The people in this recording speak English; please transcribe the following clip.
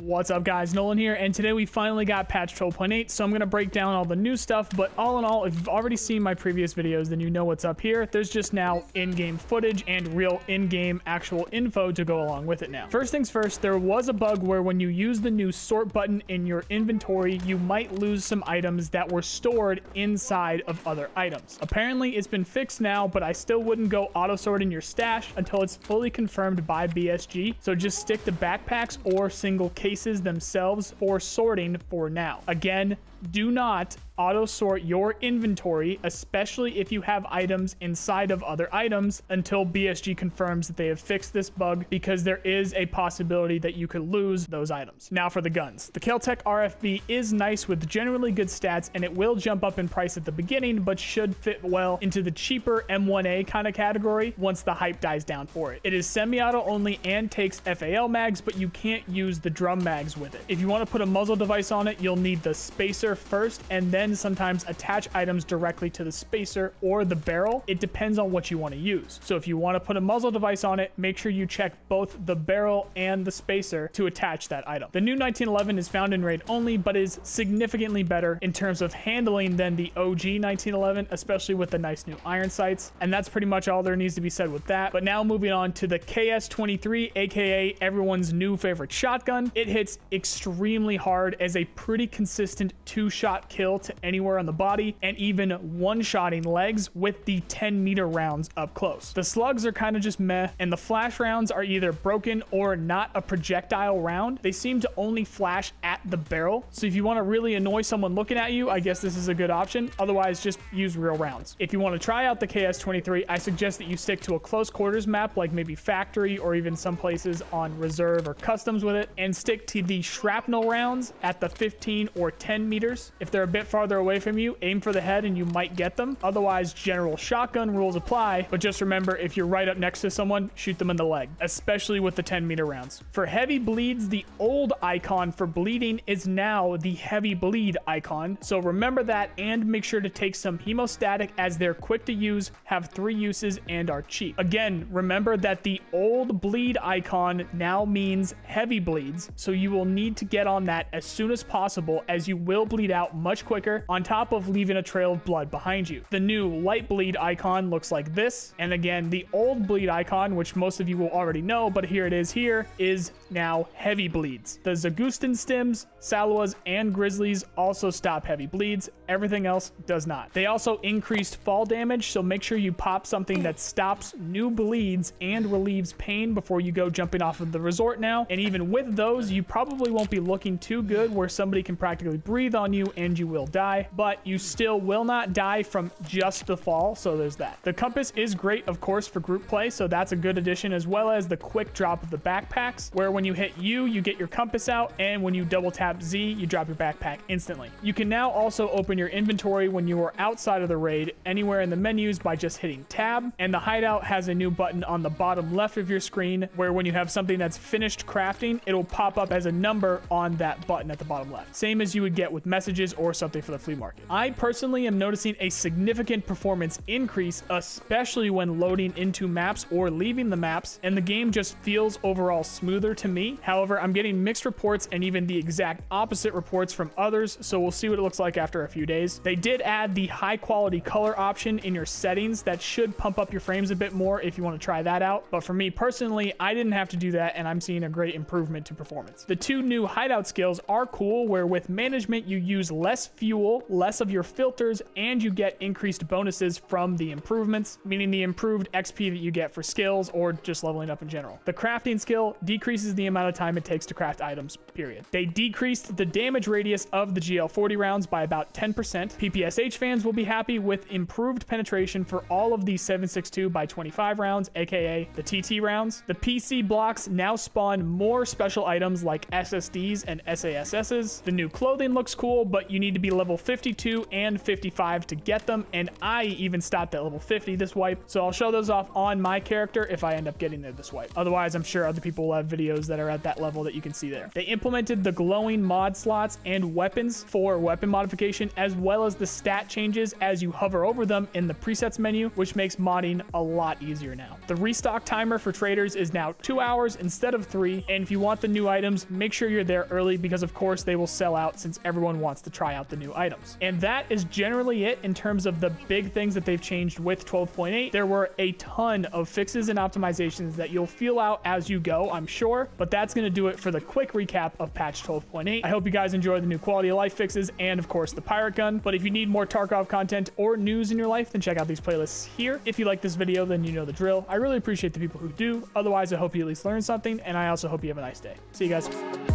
What's up guys, Nolan here, and today we finally got patch 12.8, so I'm going to break down all the new stuff, but all in all, if you've already seen my previous videos, then you know what's up here. There's just now in-game footage and real in-game actual info to go along with it now. First things first, there was a bug where when you use the new sort button in your inventory, you might lose some items that were stored inside of other items. Apparently it's been fixed now, but I still wouldn't go auto-sort in your stash until it's fully confirmed by BSG, so just stick to backpacks or single cases themselves for sorting for now. Again, do not auto sort your inventory, especially if you have items inside of other items, until BSG confirms that they have fixed this bug, because there is a possibility that you could lose those items. Now for the guns. The Kel-Tec RFB is nice with generally good stats, and it will jump up in price at the beginning, but should fit well into the cheaper M1A kind of category once the hype dies down for it. It is semi-auto only and takes FAL mags, but you can't use the drum mags with it. If you want to put a muzzle device on it, you'll need the spacer first, and then sometimes attach items directly to the spacer or the barrel. It depends on what you want to use. So if you want to put a muzzle device on it, make sure you check both the barrel and the spacer to attach that item. The new 1911 is found in raid only, but is significantly better in terms of handling than the OG 1911, especially with the nice new iron sights. And that's pretty much all there needs to be said with that. But now moving on to the KS-23, aka everyone's new favorite shotgun. It hits extremely hard as a pretty consistent two-shot kill to anywhere on the body, and even one-shotting legs with the 10-meter rounds up close. The slugs are kind of just meh, and the flash rounds are either broken or not a projectile round. They seem to only flash at the barrel, so if you want to really annoy someone looking at you, I guess this is a good option. Otherwise, just use real rounds. If you want to try out the KS-23, I suggest that you stick to a close quarters map, like maybe factory or even some places on reserve or customs with it, and stick to the shrapnel rounds at the 15 or 10 meters. If they're a bit farther away from you, aim for the head and you might get them. Otherwise, general shotgun rules apply, but just remember, if you're right up next to someone, shoot them in the leg, especially with the 10-meter rounds. For heavy bleeds, the old icon for bleeding is now the heavy bleed icon, so remember that, and make sure to take some hemostatic, as they're quick to use, have 3 uses, and are cheap. Again, remember that the old bleed icon now means heavy bleeds, so you will need to get on that as soon as possible, as you will bleed out much quicker, on top of leaving a trail of blood behind you. The new light bleed icon looks like this, and again, the old bleed icon, which most of you will already know, but here it is here, is now heavy bleeds. The Zagustan stims, Salwas, and Grizzlies also stop heavy bleeds. Everything else does not. They also increased fall damage, so make sure you pop something that stops new bleeds and relieves pain before you go jumping off of the resort now. And even with those, you probably won't be looking too good, where somebody can practically breathe on you and you will die, but you still will not die from just the fall, so there's that. The compass is great, of course, for group play, so that's a good addition, as well as the quick drop of the backpacks, where when you hit U, you get your compass out, and when you double tap Z, you drop your backpack instantly. You can now also open your inventory when you are outside of the raid anywhere in the menus by just hitting tab, and the hideout has a new button on the bottom left of your screen, where when you have something that's finished crafting, it'll pop up as a number on that button at the bottom left, same as you would get with messages or something for the flea market. I personally am noticing a significant performance increase, especially when loading into maps or leaving the maps, and the game just feels overall smoother to me. However, I'm getting mixed reports and even the exact opposite reports from others, so we'll see what it looks like after a few days. They did add the high quality color option in your settings that should pump up your frames a bit more if you want to try that out, but for me personally, I didn't have to do that, and I'm seeing a great improvement to performance. The 2 new hideout skills are cool, where with management you use less fuel, less of your filters, and you get increased bonuses from the improvements, meaning the improved XP that you get for skills or just leveling up in general. The crafting skill decreases the amount of time it takes to craft items, period. They decreased the damage radius of the GL40 rounds by about 10%. PPSH fans will be happy with improved penetration for all of the 7.62x25 rounds, aka the TT rounds. The PC blocks now spawn more special items like SSDs and SASSs. The new clothing looks cool, cool, but you need to be level 52 and 55 to get them, and I even stopped at level 50 this wipe, so I'll show those off on my character if I end up getting there this wipe. Otherwise, I'm sure other people will have videos that are at that level that you can see there. They implemented the glowing mod slots and weapons for weapon modification, as well as the stat changes as you hover over them in the presets menu, which makes modding a lot easier now. The restock timer for traders is now 2 hours instead of 3, and if you want the new items, make sure you're there early because of course they will sell out since everyone wants to try out the new items. And that is generally it in terms of the big things that they've changed with 12.8. There were a ton of fixes and optimizations that you'll feel out as you go, I'm sure, but that's going to do it for the quick recap of patch 12.8. I hope you guys enjoyed the new quality of life fixes and of course the pirate gun, but if you need more Tarkov content or news in your life, then check out these playlists here. If you like this video, then you know the drill. I really appreciate the people who do. Otherwise, I hope you at least learned something, and I also hope you have a nice day. See you guys.